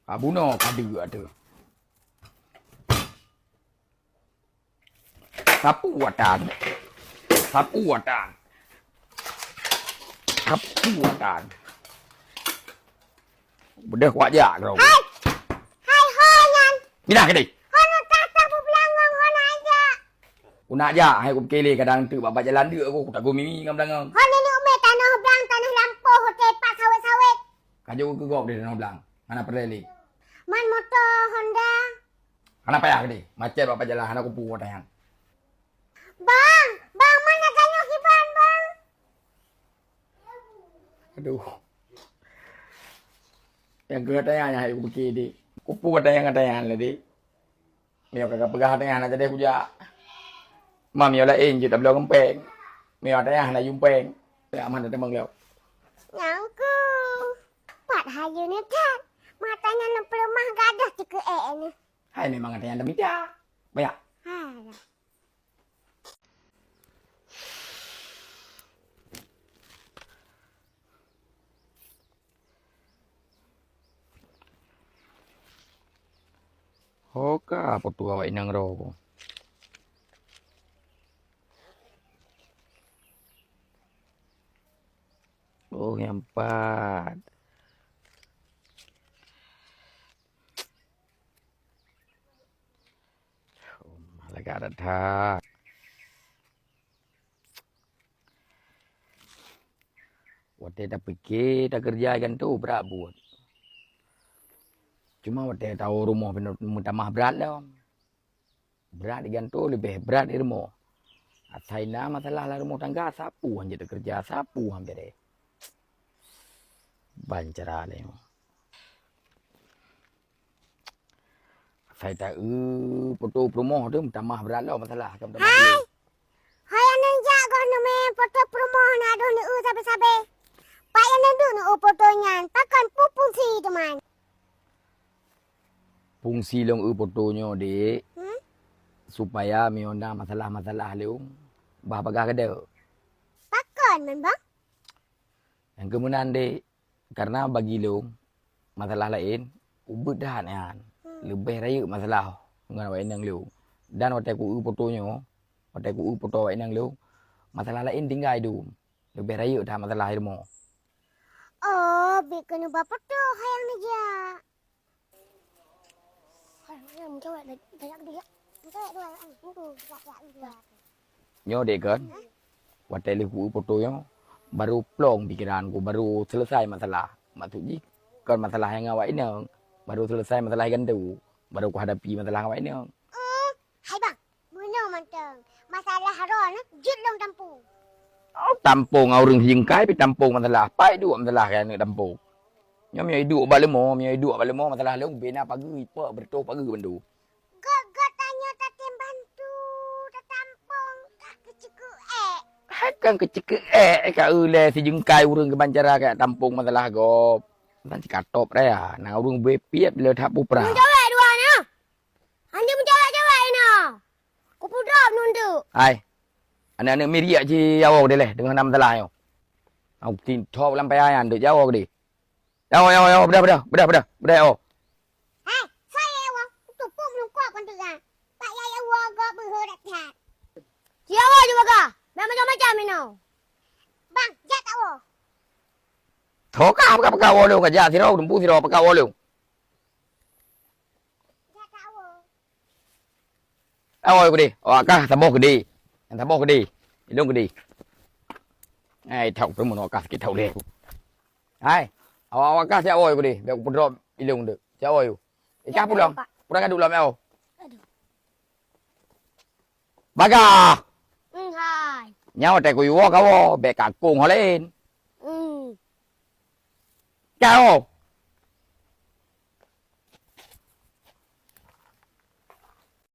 Bunuh kada ada. Sapu watan. Sapu watan. Sapu watan. Bedah kuat je kau. Hai. Hai honyan. Minah ke ni? Hono tata bu belangong hono aja. Aku nak je. Hai aku berkele kadang tu bapak jalan dia aku tak go mimi dengan belangang. Hono ni ume tanah belang tanah lampu hotel pak sawit-sawit. Kajo ke gop dia tanah belang. Mana perleli? Man motor Honda. Mana payah ke ni? Macet bapak jalan aku pu tayang. Bang, bang mana ganyo hiban bang? Aduh. Yang ke tayang hai aku berkele. Aku pu tayang lah di. Mio kagak pegah tayang aja deh kuja. Mami olah je tak belum kempeng. Mio tayang nak jumpeng. Ya mana temang leo. Nyangku. Pat hayu ni tak. Matanya nak pelemah gadah cike ni. Hai memang tayang dah minta. Banyak. Ha. Hoka apa tu awak inang ro. Oh yang empat. Oh, malah gak ada dah. Wate dah fikir dah kerja kan tu berat buat. Cuma wate tahu rumah minta mah berat lah. Berat di gantu lebih berat di rumah. Asaina masalah lah rumah tangga sapu hanya dah kerja sapu hampir deh. Bancara le. Saya tak foto promo tu minta mah berat lah masalah macam tu. Hai. Hai ananja kau ni me foto promo na do ni sabe-sabe. Pak yang nandu ni fotonya. Takkan pupung si teman. Fungsi long fotonya dek. Hmm? Supaya miona masalah-masalah leung bah bagah kada. Takkan man bang? Yang kemudian dek karena bagi leung masalah lain ubud dah kan. Lebih raya masalah dengan awak inang leung. Dan waktu aku fotonya, waktu aku foto awak inang leung, masalah lain tinggal itu. Lebih raya dah masalah ilmu. Oh, bikin bapak tu hayang ni je. Hayang coba banyak dia. Coba dua itu. Nyo dek kan. Waktu aku fotonya baru plong pikiranku, baru selesai masalah. Maksudnya kan masalah yang awak inang baru selesai masalah yang tu. Baru aku hadapi masalah awak inang. Hai bang, mana manteng. Masalah haron jut long tampung. Oh, tampung orang jengkai pi tampung masalah. Pai dua masalah kan nak tampung. Nyo mi hidup balemo, masalah leung bina pagi ipa bertoh pagi bendu. Gak tanya tatim bantu, tampung, keciku Kan kecik ka ule si jengkai urang ke bancara ka tampung masalah gop. Nanti katop dah ya. Nah urang bepiap bila tak pupra. Menjawab dua na. Anda menjawab na. Ku pudap nundu. Hai. Anak-anak miriak je awak dia leh dengan nama masalah yo. Aku tin thop lampai ayan duk jawab dia. Yo, bedah yo. Hai, saya awak. Tu pun belum kuat kan tu kan. Pak yaya awak gak berhorat hat. Siapa juga gak? Macam-macam ni no. Bang, jat awak. Thok apa kau lu kerja si ro dumpu si ro kau lu. Jat awak. Awak aku di. Awak kah taboh ke di. Yang taboh ke di. Ilung ke di. Ai thok tu mun awak sikit thok le. Hai. Awak kah si awak aku di. Biar aku drop ilung tu. Si awak you. Ikah pulang. Pulang kan dulu mau. Baga. Hai. Nhau tay của kau be cả cùng họ lên. Chào.